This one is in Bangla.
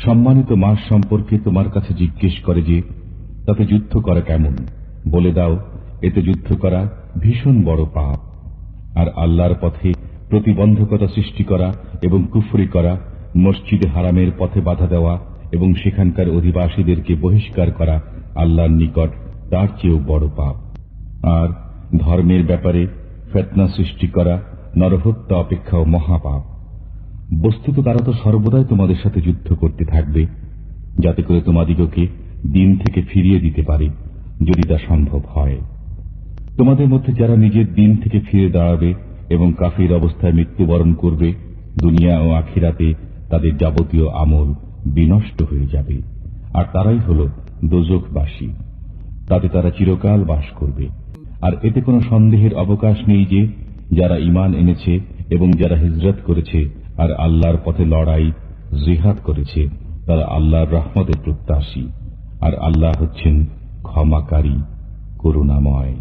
সম্মানিত মাস সম্পর্কে তোমার কাছে জিজ্ঞেস করে যে তাতে যুদ্ধ করা কেমন, বলে দাও এতে যুদ্ধ করা ভীষণ বড় পাপ। আর আল্লাহর পথে প্রতিবন্ধকতা সৃষ্টি করা এবং কুফরি করা, মসজিদে হারামের পথে বাধা দেওয়া এবং সেখানকার অধিবাসীদেরকে বহিষ্কার করা আল্লাহর নিকট তার চেয়েও বড় পাপ। আর ধর্মের ব্যাপারে ফিতনা সৃষ্টি করা নরহত্যা অপেক্ষাও মহাপাপ। বস্তুত তারা তো সর্বদাই তোমাদের সাথে যুদ্ধ করতে থাকবে, যাতে করে তোমাদিগকে দিন থেকে ফিরিয়ে দিতে পারে, যদি তা সম্ভব হয়। তোমাদের মধ্যে যারা নিজের দিন থেকে ফিরে দাঁড়াবে এবং কাফির অবস্থায় মৃত্যুবরণ করবে, দুনিয়া ও আখিরাতে তাদের যাবতীয় আমল বিনষ্ট হয়ে যাবে, আর তারাই হল দোজখবাসী। তাতে তারা চিরকাল বাস করবে। আর এতে কোনো সন্দেহের অবকাশ নেই যে যারা ঈমান এনেছে এবং যারা হিজরত করেছে আর আল্লাহর পথে লড়াই জিহাদ করেছে, তারা আল্লাহর রহমতের প্রত্যাশী। আর আল্লাহ হচ্ছেন ক্ষমাকারী, করুণাময়।